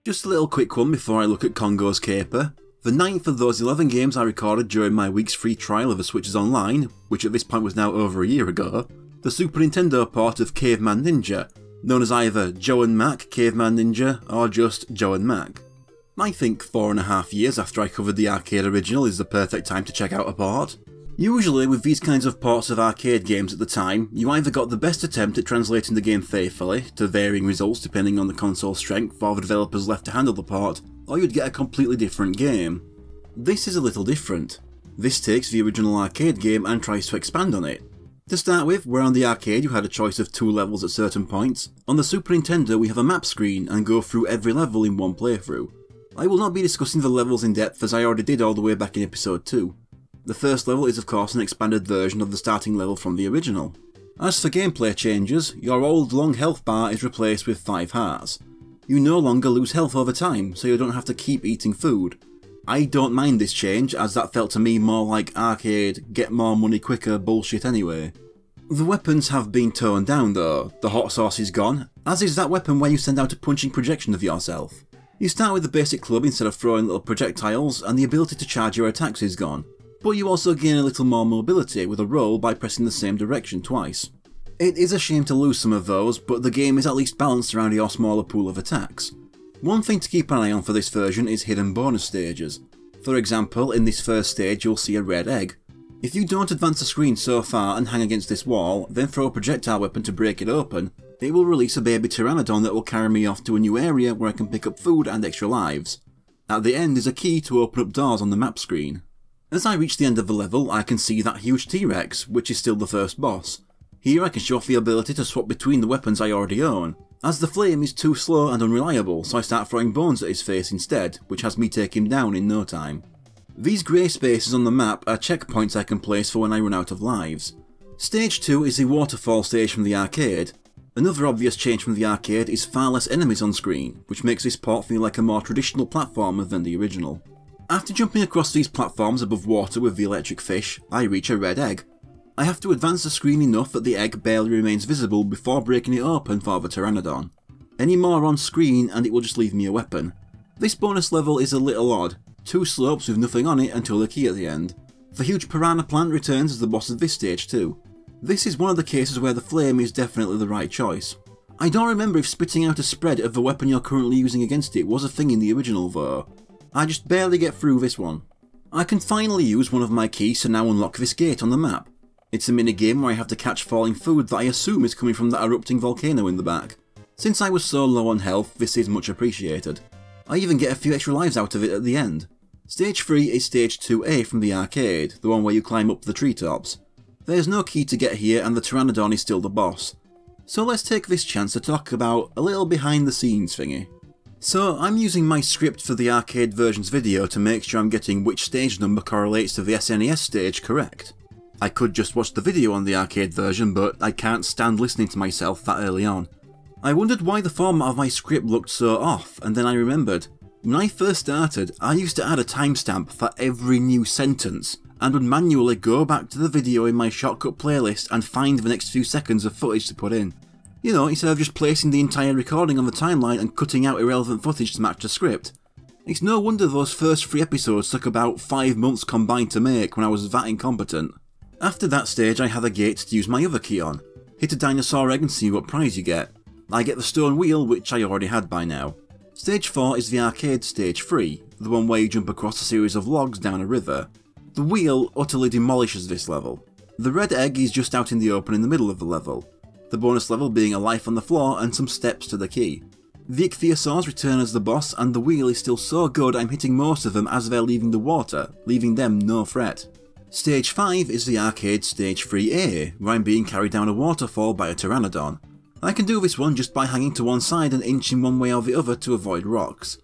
Just a little quick one before I look at Congo's Caper. The 9th of those 11 games I recorded during my week's free trial of The Switches Online, which at this point was now over a year ago, the Super Nintendo port of Caveman Ninja, known as either Joe and Mac Caveman Ninja or just Joe and Mac. I think 4.5 years after I covered the arcade original is the perfect time to check out a port. Usually with these kinds of ports of arcade games at the time, you either got the best attempt at translating the game faithfully, to varying results depending on the console's strength or the developers left to handle the port, or you'd get a completely different game. This is a little different. This takes the original arcade game and tries to expand on it. To start with, where on the arcade you had a choice of 2 levels at certain points, on the Super Nintendo we have a map screen and go through every level in one playthrough. I will not be discussing the levels in depth as I already did all the way back in episode 2. The first level is of course an expanded version of the starting level from the original. As for gameplay changes, your old long health bar is replaced with 5 hearts. You no longer lose health over time, so you don't have to keep eating food. I don't mind this change, as that felt to me more like arcade, get more money quicker bullshit anyway. The weapons have been toned down though. The hot sauce is gone, as is that weapon where you send out a punching projection of yourself. You start with the basic club instead of throwing little projectiles, and the ability to charge your attacks is gone. But you also gain a little more mobility with a roll by pressing the same direction twice. It is a shame to lose some of those, but the game is at least balanced around your smaller pool of attacks. One thing to keep an eye on for this version is hidden bonus stages. For example, in this first stage you'll see a red egg. If you don't advance the screen so far and hang against this wall, then throw a projectile weapon to break it open, it will release a baby Pteranodon that will carry me off to a new area where I can pick up food and extra lives. At the end is a key to open up doors on the map screen. As I reach the end of the level, I can see that huge T-Rex, which is still the first boss. Here I can show off the ability to swap between the weapons I already own, as the flame is too slow and unreliable, so I start throwing bones at his face instead, which has me take him down in no time. These grey spaces on the map are checkpoints I can place for when I run out of lives. Stage 2 is the waterfall stage from the arcade. Another obvious change from the arcade is far less enemies on screen, which makes this port feel like a more traditional platformer than the original. After jumping across these platforms above water with the electric fish, I reach a red egg. I have to advance the screen enough that the egg barely remains visible before breaking it open for the Pteranodon. Any more on screen and it will just leave me a weapon. This bonus level is a little odd, 2 slopes with nothing on it until the key at the end. The huge piranha plant returns as the boss of this stage too. This is one of the cases where the flame is definitely the right choice. I don't remember if spitting out a spread of the weapon you're currently using against it was a thing in the original though. I just barely get through this one. I can finally use one of my keys to now unlock this gate on the map. It's a minigame where I have to catch falling food that I assume is coming from that erupting volcano in the back. Since I was so low on health, this is much appreciated. I even get a few extra lives out of it at the end. Stage 3 is Stage 2A from the arcade, the one where you climb up the treetops. There's no key to get here and the Pteranodon is still the boss. So let's take this chance to talk about a little behind the scenes thingy. So I'm using my script for the arcade version's video to make sure I'm getting which stage number correlates to the SNES stage correct. I could just watch the video on the arcade version, but I can't stand listening to myself that early on. I wondered why the format of my script looked so off, and then I remembered. When I first started, I used to add a timestamp for every new sentence, and would manually go back to the video in my shortcut playlist and find the next few seconds of footage to put in. You know, instead of just placing the entire recording on the timeline and cutting out irrelevant footage to match the script. It's no wonder those first 3 episodes took about 5 months combined to make when I was that incompetent. After that stage I have a gate to use my other key on. Hit a dinosaur egg and see what prize you get. I get the stone wheel, which I already had by now. Stage 4 is the arcade stage 3, the one where you jump across a series of logs down a river. The wheel utterly demolishes this level. The red egg is just out in the open in the middle of the level. The bonus level being a life on the floor and some steps to the key. The ichthyosaurs return as the boss and the wheel is still so good I'm hitting most of them as they're leaving the water, leaving them no threat. Stage 5 is the arcade stage 3A, where I'm being carried down a waterfall by a Pteranodon. I can do this one just by hanging to one side and inching one way or the other to avoid rocks.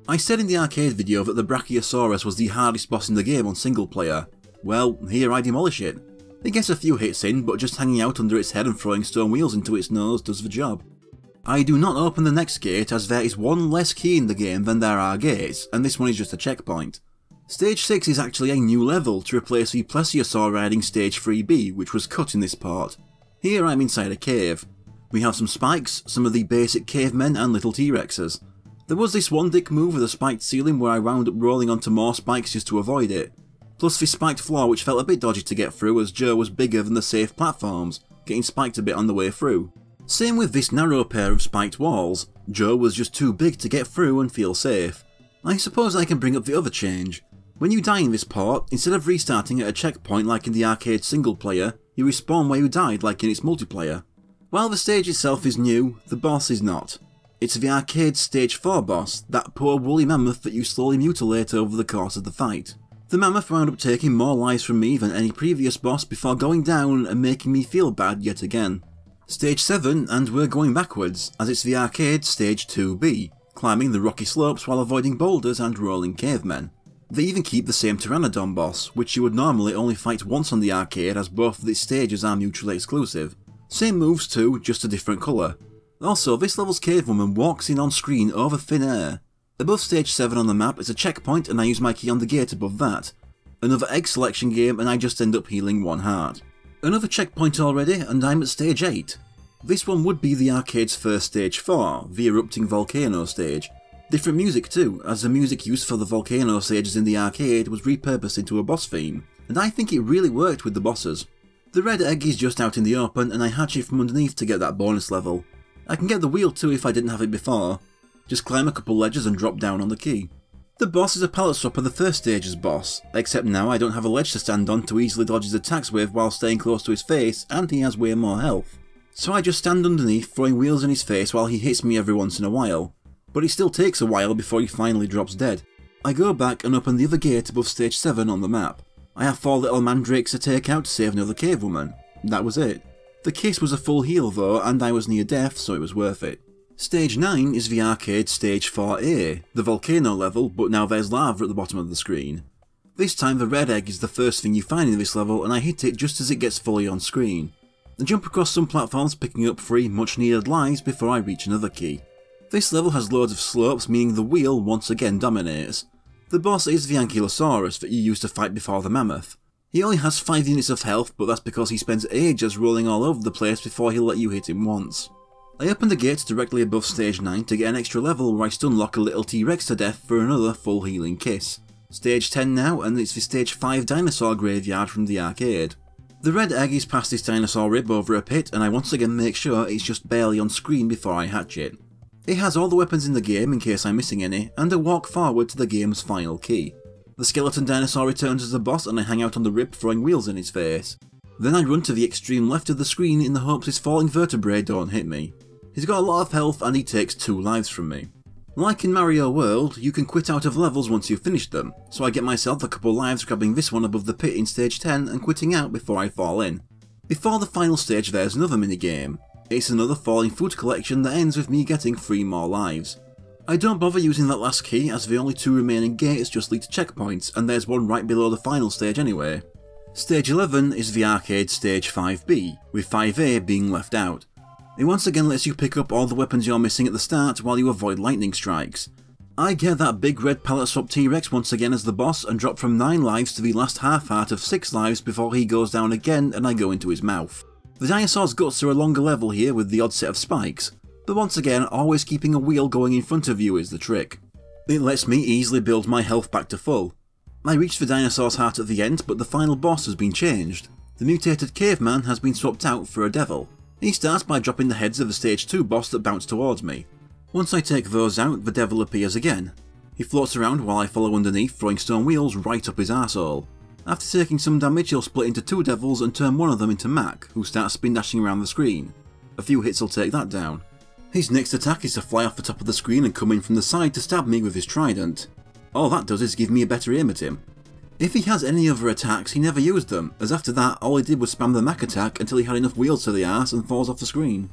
I said in the arcade video that the Brachiosaurus was the hardest boss in the game on single player. Well, here I demolish it. It gets a few hits in, but just hanging out under its head and throwing stone wheels into its nose does the job. I do not open the next gate as there is one less key in the game than there are gates, and this one is just a checkpoint. Stage 6 is actually a new level to replace the Plesiosaur riding Stage 3B, which was cut in this part. Here I'm inside a cave. We have some spikes, some of the basic cavemen and little T-Rexes. There was this one dick move with a spiked ceiling where I wound up rolling onto more spikes just to avoid it, plus this spiked floor which felt a bit dodgy to get through as Joe was bigger than the safe platforms, getting spiked a bit on the way through. Same with this narrow pair of spiked walls, Joe was just too big to get through and feel safe. I suppose I can bring up the other change. When you die in this port, instead of restarting at a checkpoint like in the arcade single player, you respawn where you died like in its multiplayer. While the stage itself is new, the boss is not. It's the arcade stage 4 boss, that poor woolly mammoth that you slowly mutilate over the course of the fight. The mammoth wound up taking more lives from me than any previous boss before going down and making me feel bad yet again. Stage 7, and we're going backwards, as it's the arcade stage 2B, climbing the rocky slopes while avoiding boulders and rolling cavemen. They even keep the same Pteranodon boss, which you would normally only fight once on the arcade as both of its stages are mutually exclusive. Same moves too, just a different colour. Also, this level's cavewoman walks in on screen over thin air. Above stage 7 on the map is a checkpoint and I use my key on the gate above that. Another egg selection game and I just end up healing 1 heart. Another checkpoint already and I'm at stage 8. This one would be the arcade's first stage 4, the erupting volcano stage. Different music too, as the music used for the volcano stages in the arcade was repurposed into a boss theme, and I think it really worked with the bosses. The red egg is just out in the open and I hatch it from underneath to get that bonus level. I can get the wheel too if I didn't have it before. Just climb a couple ledges and drop down on the key. The boss is a pallet swap of the first stage's boss, except now I don't have a ledge to stand on to easily dodge his attacks with while staying close to his face, and he has way more health. So I just stand underneath throwing wheels in his face while he hits me every once in a while. But it still takes a while before he finally drops dead. I go back and open the other gate above stage 7 on the map. I have 4 little mandrakes to take out to save another cavewoman. That was it. The kiss was a full heal though, and I was near death, so it was worth it. Stage 9 is the arcade stage 4A, the volcano level, but now there's lava at the bottom of the screen. This time the red egg is the first thing you find in this level and I hit it just as it gets fully on screen. I jump across some platforms picking up 3 much needed lives before I reach another key. This level has loads of slopes, meaning the wheel once again dominates. The boss is the Ankylosaurus that you used to fight before the mammoth. He only has 5 units of health, but that's because he spends ages rolling all over the place before he'll let you hit him once. I open the gate directly above stage 9 to get an extra level where I stunlock a little T-Rex to death for another full healing kiss. Stage 10 now, and it's the stage 5 dinosaur graveyard from the arcade. The red egg is past this dinosaur rib over a pit and I once again make sure it's just barely on screen before I hatch it. It has all the weapons in the game in case I'm missing any, and I walk forward to the game's final key. The skeleton dinosaur returns as the boss and I hang out on the rib throwing wheels in his face. Then I run to the extreme left of the screen in the hopes his falling vertebrae don't hit me. He's got a lot of health and he takes 2 lives from me. Like in Mario World, you can quit out of levels once you've finished them, so I get myself a couple lives grabbing this one above the pit in stage 10 and quitting out before I fall in. Before the final stage there's another minigame. It's another falling food collection that ends with me getting 3 more lives. I don't bother using that last key as the only 2 remaining gates just lead to checkpoints and there's one right below the final stage anyway. Stage 11 is the arcade stage 5B, with 5A being left out. It once again lets you pick up all the weapons you're missing at the start while you avoid lightning strikes. I get that big red pallet swap T-Rex once again as the boss and drop from 9 lives to the last half heart of 6 lives before he goes down again and I go into his mouth. The dinosaur's guts are a longer level here with the odd set of spikes, but once again always keeping a wheel going in front of you is the trick. It lets me easily build my health back to full. I reach the dinosaur's heart at the end, but the final boss has been changed. The mutated caveman has been swapped out for a devil. He starts by dropping the heads of the stage 2 boss that bounce towards me. Once I take those out, the devil appears again. He floats around while I follow underneath, throwing stone wheels right up his arsehole. After taking some damage, he'll split into 2 devils and turn one of them into Mac, who starts spin dashing around the screen. A few hits will take that down. His next attack is to fly off the top of the screen and come in from the side to stab me with his trident. All that does is give me a better aim at him. If he has any other attacks, he never used them, as after that all he did was spam the Mac attack until he had enough wheels to the arse and falls off the screen.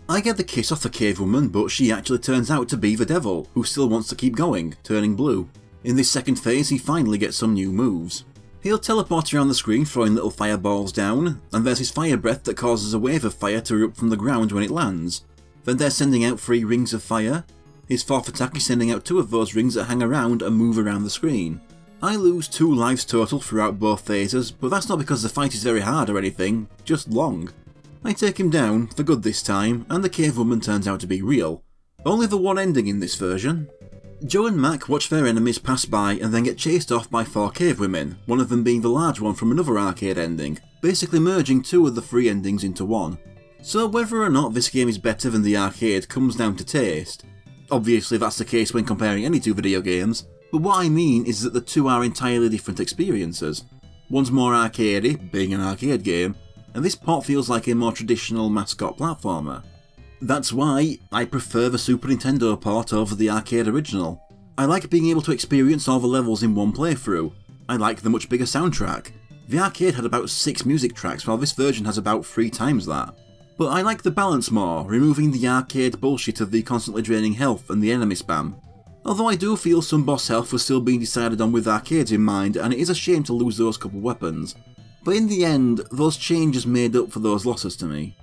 I get the kiss off the cavewoman, but she actually turns out to be the devil, who still wants to keep going, turning blue. In this second phase he finally gets some new moves. He'll teleport around the screen throwing little fireballs down, and there's his fire breath that causes a wave of fire to erupt from the ground when it lands. Then they're sending out 3 rings of fire. His 4th attack is sending out 2 of those rings that hang around and move around the screen. I lose 2 lives total throughout both phases, but that's not because the fight is very hard or anything, just long. I take him down, for good this time, and the cavewoman turns out to be real. Only the one ending in this version. Joe and Mac watch their enemies pass by and then get chased off by 4 cave women, one of them being the large one from another arcade ending, basically merging 2 of the 3 endings into one. So whether or not this game is better than the arcade comes down to taste. Obviously that's the case when comparing any 2 video games, but what I mean is that the 2 are entirely different experiences. One's more arcadey, being an arcade game, and this port feels like a more traditional mascot platformer. That's why I prefer the Super Nintendo port over the arcade original. I like being able to experience all the levels in one playthrough. I like the much bigger soundtrack. The arcade had about 6 music tracks while this version has about 3 times that. But I like the balance more, removing the arcade bullshit of the constantly draining health and the enemy spam. Although I do feel some boss health was still being decided on with arcades in mind, and it is a shame to lose those couple weapons. But in the end, those changes made up for those losses to me.